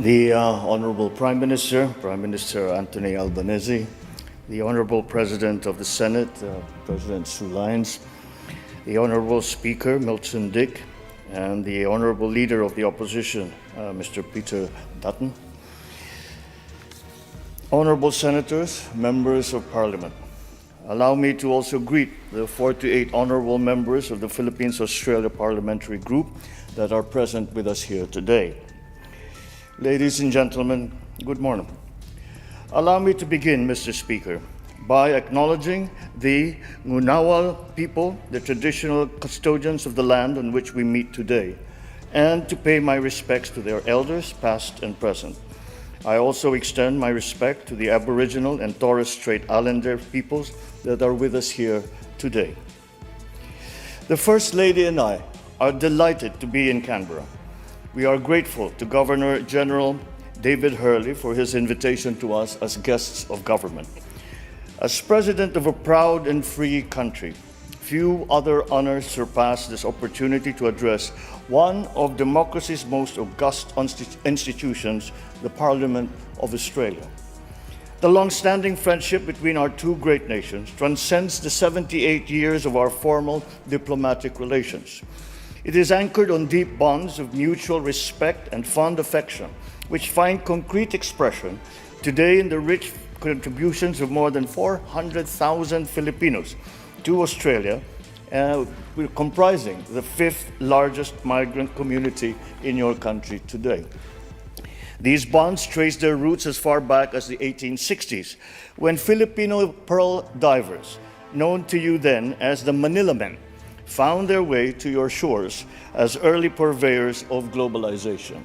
The Honorable Prime Minister Anthony Albanese, the Honorable President of the Senate, President Sue Lyons, the Honorable Speaker Milton Dick, and the Honorable Leader of the Opposition, Mr. Peter Dutton, Honorable Senators, Members of Parliament. Allow me to also greet the 48 honorable members of the Philippines-Australia Parliamentary Group that are present with us here today. Ladies and gentlemen, good morning. Allow me to begin, Mr. Speaker, by acknowledging the Ngunawal people, the traditional custodians of the land on which we meet today, and to pay my respects to their elders, past and present. I also extend my respect to the Aboriginal and Torres Strait Islander peoples that are with us here today. The First Lady and I are delighted to be in Canberra. We are grateful to Governor General David Hurley for his invitation to us as guests of government. As president of a proud and free country, few other honors surpass this opportunity to address one of democracy's most august institutions, the Parliament of Australia. The long-standing friendship between our two great nations transcends the 78 years of our formal diplomatic relations. It is anchored on deep bonds of mutual respect and fond affection, which find concrete expression today in the rich contributions of more than 400,000 Filipinos to Australia, comprising the fifth largest migrant community in your country today. These bonds trace their roots as far back as the 1860s, when Filipino pearl divers, known to you then as the Manila Men, found their way to your shores as early purveyors of globalization.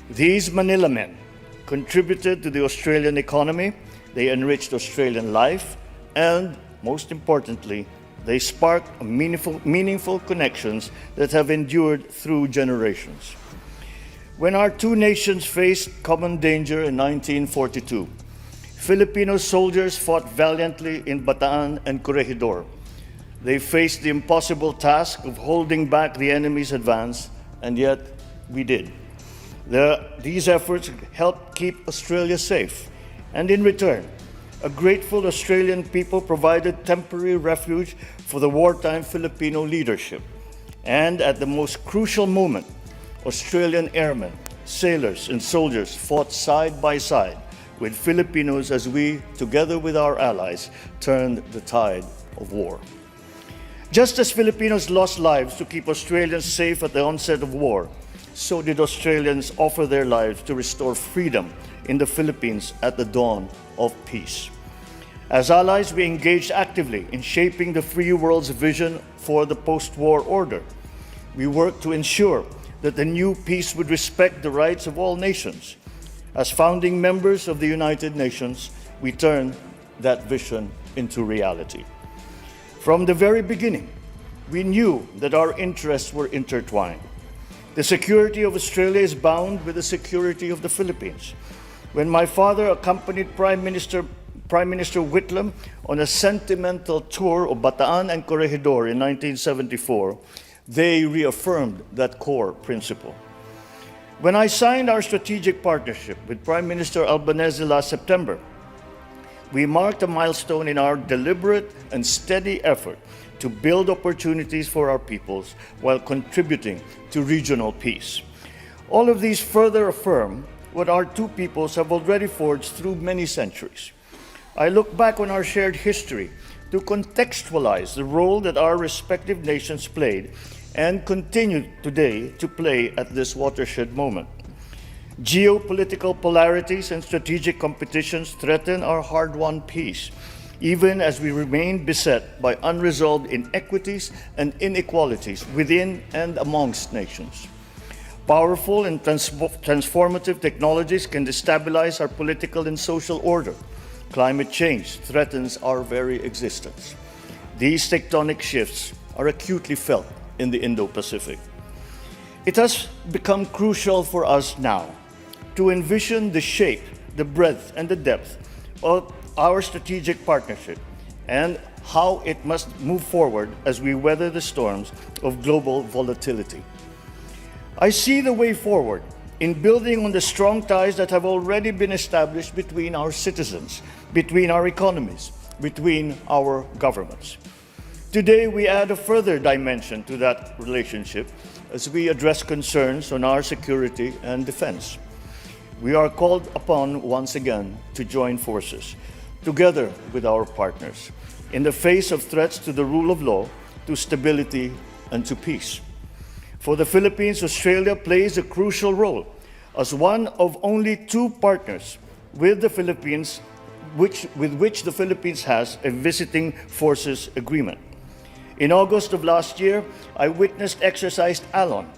These Manila Men contributed to the Australian economy, they enriched Australian life, and most importantly, they sparked meaningful connections that have endured through generations. When our two nations faced common danger in 1942, Filipino soldiers fought valiantly in Bataan and Corregidor. They faced the impossible task of holding back the enemy's advance, and yet we did. These efforts helped keep Australia safe, and in return, a grateful Australian people provided temporary refuge for the wartime Filipino leadership. And at the most crucial moment, Australian airmen, sailors, and soldiers fought side by side with Filipinos as we, together with our allies, turned the tide of war. Just as Filipinos lost lives to keep Australians safe at the onset of war, so did Australians offer their lives to restore freedom in the Philippines at the dawn of peace. As allies, we engaged actively in shaping the free world's vision for the post-war order. We worked to ensure that the new peace would respect the rights of all nations. As founding members of the United Nations, we turned that vision into reality. From the very beginning, we knew that our interests were intertwined. The security of Australia is bound with the security of the Philippines. When my father accompanied Prime Minister Whitlam on a sentimental tour of Bataan and Corregidor in 1974, they reaffirmed that core principle. When I signed our strategic partnership with Prime Minister Albanese last September, we marked a milestone in our deliberate and steady effort to build opportunities for our peoples while contributing to regional peace. All of these further affirm what our two peoples have already forged through many centuries. I look back on our shared history to contextualize the role that our respective nations played and continue today to play at this watershed moment. Geopolitical polarities and strategic competitions threaten our hard-won peace, even as we remain beset by unresolved inequities and inequalities within and amongst nations. Powerful and transformative technologies can destabilize our political and social order. Climate change threatens our very existence. These tectonic shifts are acutely felt in the Indo-Pacific. It has become crucial for us now to envision the shape, the breadth, and the depth of our strategic partnership and how it must move forward as we weather the storms of global volatility. I see the way forward in building on the strong ties that have already been established between our citizens, between our economies, between our governments. Today, we add a further dimension to that relationship as we address concerns on our security and defense. We are called upon once again to join forces, together with our partners, in the face of threats to the rule of law, to stability, and to peace. For the Philippines, Australia plays a crucial role as one of only two partners with the Philippines, with which the Philippines has a visiting forces agreement. In August of last year, I witnessed Exercise Alon,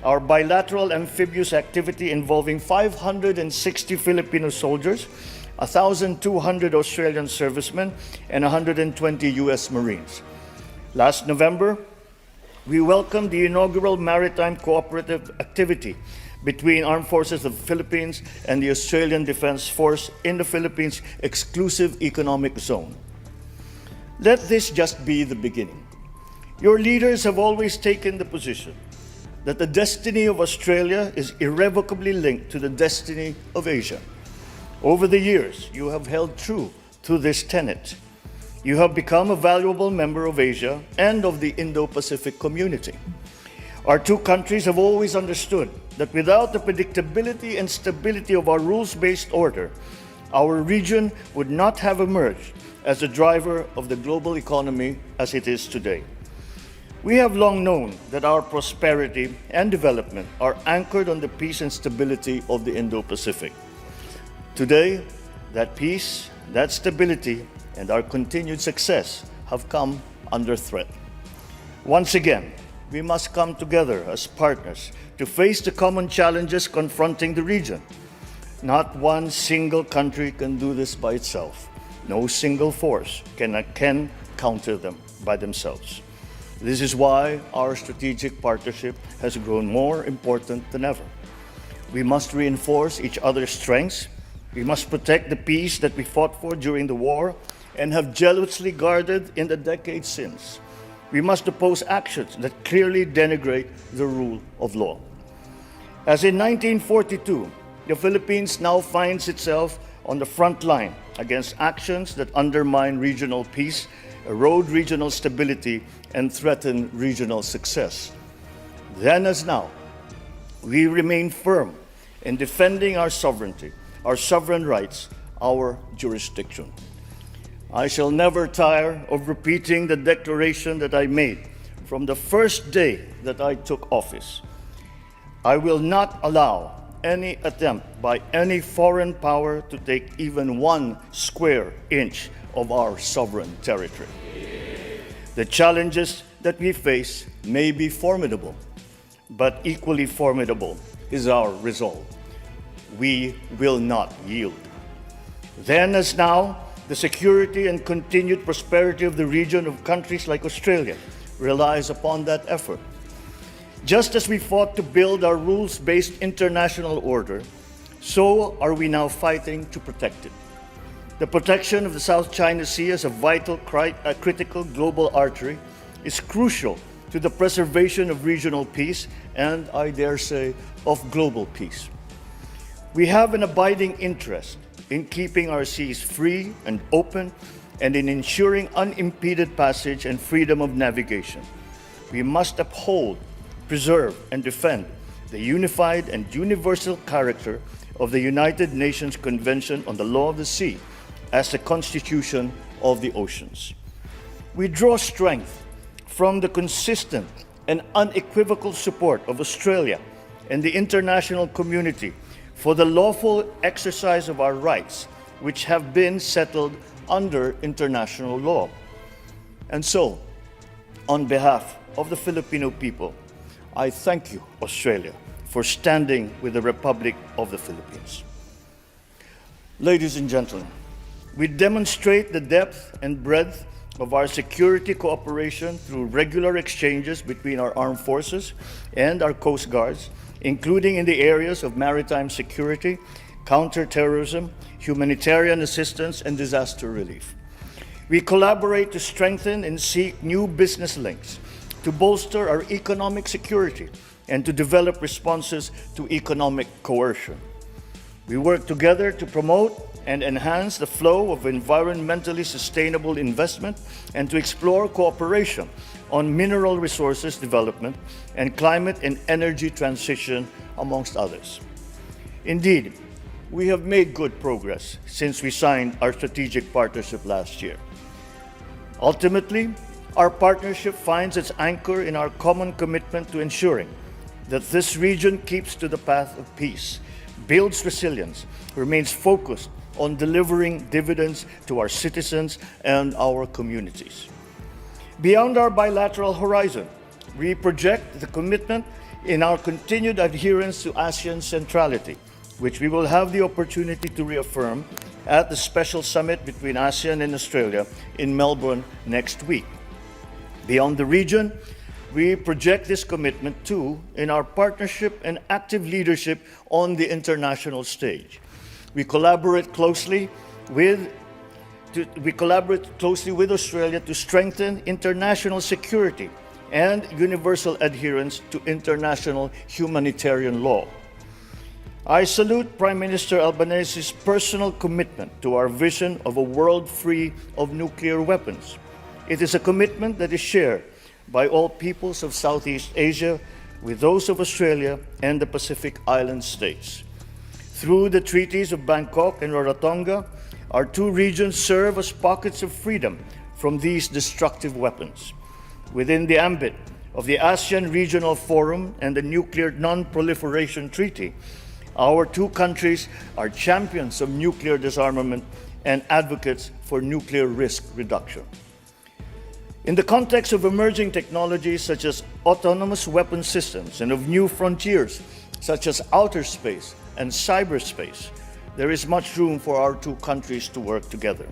our bilateral amphibious activity involving 560 Filipino soldiers, 1,200 Australian servicemen, and 120 U.S. Marines. Last November, we welcomed the inaugural maritime cooperative activity between Armed Forces of the Philippines and the Australian Defence Force in the Philippines Exclusive Economic Zone. Let this just be the beginning. Your leaders have always taken the position that the destiny of Australia is irrevocably linked to the destiny of Asia. Over the years, you have held true to this tenet. You have become a valuable member of Asia and of the Indo-Pacific community. Our two countries have always understood that without the predictability and stability of our rules-based order, our region would not have emerged as the driver of the global economy as it is today. We have long known that our prosperity and development are anchored on the peace and stability of the Indo-Pacific. Today, that peace, that stability, and our continued success have come under threat. Once again, we must come together as partners to face the common challenges confronting the region. Not one single country can do this by itself. No single force can counter them by themselves. This is why our strategic partnership has grown more important than ever. We must reinforce each other's strengths. We must protect the peace that we fought for during the war and have jealously guarded in the decades since. We must oppose actions that clearly denigrate the rule of law. As in 1942, the Philippines now finds itself on the front line against actions that undermine regional peace, erode regional stability, and threaten regional success. Then as now, we remain firm in defending our sovereignty, our sovereign rights, our jurisdiction. I shall never tire of repeating the declaration that I made from the first day that I took office. I will not allow any attempt by any foreign power to take even 1 square inch of our sovereign territory. The challenges that we face may be formidable, but equally formidable is our resolve. We will not yield. Then as now, the security and continued prosperity of the region of countries like Australia relies upon that effort. Just as we fought to build our rules-based international order, so are we now fighting to protect it. The protection of the South China Sea as a vital, critical global artery is crucial to the preservation of regional peace and, I dare say, of global peace. We have an abiding interest in keeping our seas free and open and in ensuring unimpeded passage and freedom of navigation. We must uphold, preserve, and defend the unified and universal character of the United Nations Convention on the Law of the Sea as the constitution of the oceans. We draw strength from the consistent and unequivocal support of Australia and the international community for the lawful exercise of our rights, which have been settled under international law. And so, on behalf of the Filipino people, I thank you, Australia, for standing with the Republic of the Philippines. Ladies and gentlemen, we demonstrate the depth and breadth of our security cooperation through regular exchanges between our armed forces and our coast guards, including in the areas of maritime security, counterterrorism, humanitarian assistance, and disaster relief. We collaborate to strengthen and seek new business links, to bolster our economic security, and to develop responses to economic coercion. We work together to promote and enhance the flow of environmentally sustainable investment and to explore cooperation on mineral resources development and climate and energy transition, amongst others. Indeed, we have made good progress since we signed our strategic partnership last year. Ultimately, our partnership finds its anchor in our common commitment to ensuring that this region keeps to the path of peace, builds resilience, remains focused on delivering dividends to our citizens and our communities. Beyond our bilateral horizon, we project the commitment in our continued adherence to ASEAN centrality, which we will have the opportunity to reaffirm at the special summit between ASEAN and Australia in Melbourne next week. Beyond the region, we project this commitment too in our partnership and active leadership on the international stage. We collaborate closely with Australia to strengthen international security and universal adherence to international humanitarian law. I salute Prime Minister Albanese's personal commitment to our vision of a world free of nuclear weapons. It is a commitment that is shared by all peoples of Southeast Asia, with those of Australia and the Pacific Island states. Through the treaties of Bangkok and Rarotonga, our two regions serve as pockets of freedom from these destructive weapons. Within the ambit of the ASEAN Regional Forum and the Nuclear Non-Proliferation Treaty, our two countries are champions of nuclear disarmament and advocates for nuclear risk reduction. In the context of emerging technologies such as autonomous weapon systems and of new frontiers such as outer space and cyberspace, there is much room for our two countries to work together.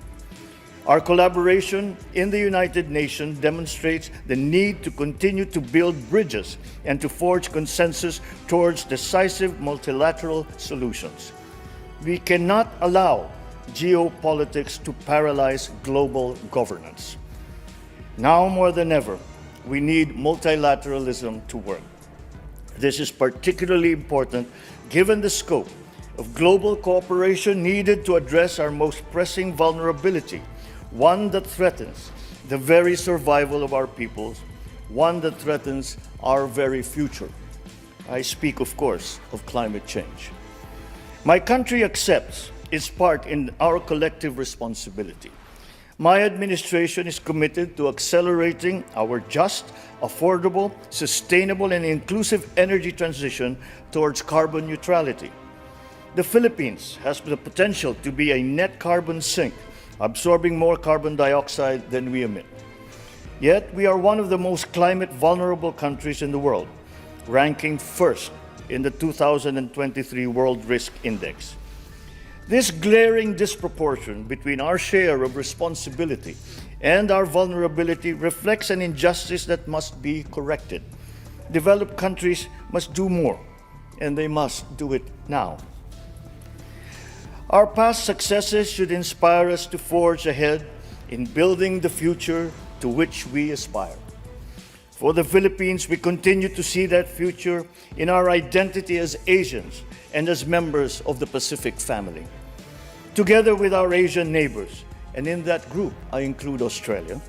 Our collaboration in the United Nations demonstrates the need to continue to build bridges and to forge consensus towards decisive multilateral solutions. We cannot allow geopolitics to paralyze global governance. Now more than ever, we need multilateralism to work. This is particularly important given the scope of global cooperation needed to address our most pressing vulnerability, one that threatens the very survival of our peoples, one that threatens our very future. I speak, of course, of climate change. My country accepts its part in our collective responsibility. My administration is committed to accelerating our just, affordable, sustainable, and inclusive energy transition towards carbon neutrality. The Philippines has the potential to be a net carbon sink, absorbing more carbon dioxide than we emit. Yet, we are one of the most climate vulnerable countries in the world, ranking first in the 2023 World Risk Index. This glaring disproportion between our share of responsibility and our vulnerability reflects an injustice that must be corrected. Developed countries must do more, and they must do it now. Our past successes should inspire us to forge ahead in building the future to which we aspire. For the Philippines, we continue to see that future in our identity as Asians and as members of the Pacific family. Together with our Asian neighbors, and in that group I include Australia,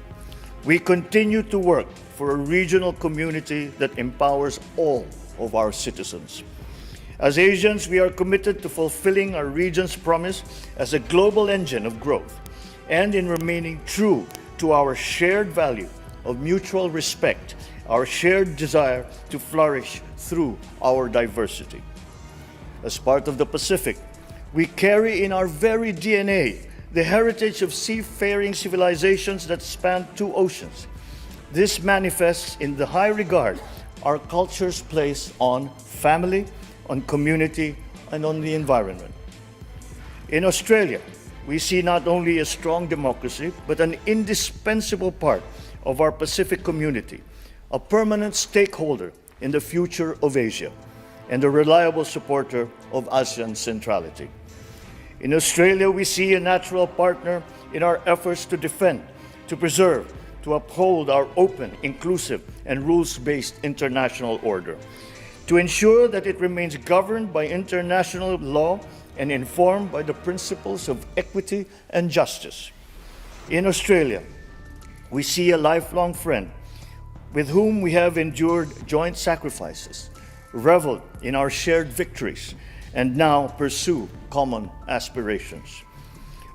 we continue to work for a regional community that empowers all of our citizens. As Asians, we are committed to fulfilling our region's promise as a global engine of growth and in remaining true to our shared value of mutual respect, our shared desire to flourish through our diversity. As part of the Pacific, we carry in our very DNA the heritage of seafaring civilizations that span two oceans. This manifests in the high regard our cultures place on family, on community, and on the environment. In Australia, we see not only a strong democracy, but an indispensable part of our Pacific community, a permanent stakeholder in the future of Asia, and a reliable supporter of ASEAN centrality. In Australia, we see a natural partner in our efforts to defend, to preserve, to uphold our open, inclusive, and rules-based international order. to ensure that it remains governed by international law and informed by the principles of equity and justice. In Australia, we see a lifelong friend with whom we have endured joint sacrifices, reveled in our shared victories, and now pursue common aspirations.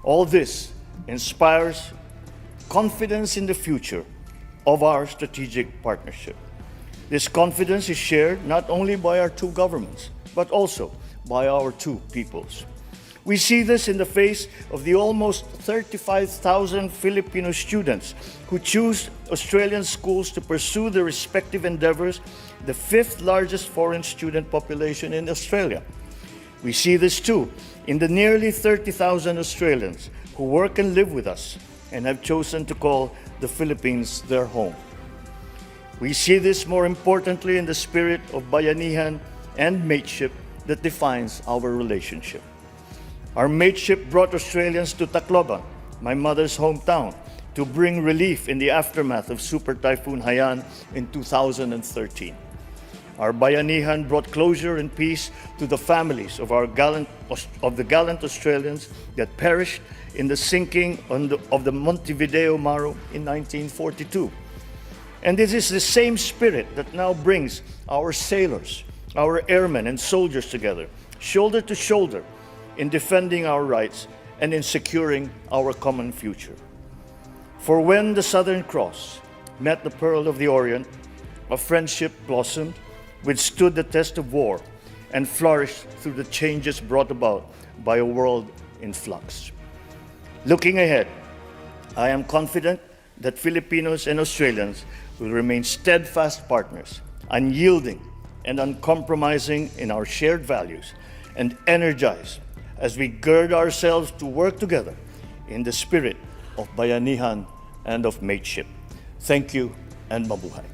All this inspires confidence in the future of our strategic partnership. This confidence is shared not only by our two governments, but also by our two peoples. We see this in the face of the almost 35,000 Filipino students who choose Australian schools to pursue their respective endeavors, the fifth largest foreign student population in Australia. We see this too in the nearly 30,000 Australians who work and live with us and have chosen to call the Philippines their home. We see this more importantly in the spirit of bayanihan and mateship that defines our relationship. Our mateship brought Australians to Tacloban, my mother's hometown, to bring relief in the aftermath of Super Typhoon Haiyan in 2013. Our bayanihan brought closure and peace to the families of the gallant Australians that perished in the sinking of the Montevideo Maru in 1942. And this is the same spirit that now brings our sailors, our airmen and soldiers together, shoulder to shoulder, in defending our rights and in securing our common future. For when the Southern Cross met the Pearl of the Orient, a friendship blossomed, withstood the test of war, and flourished through the changes brought about by a world in flux. Looking ahead, I am confident that Filipinos and Australians will remain steadfast partners, unyielding and uncompromising in our shared values, and energized as we gird ourselves to work together in the spirit of bayanihan and of mateship. Thank you and mabuhay.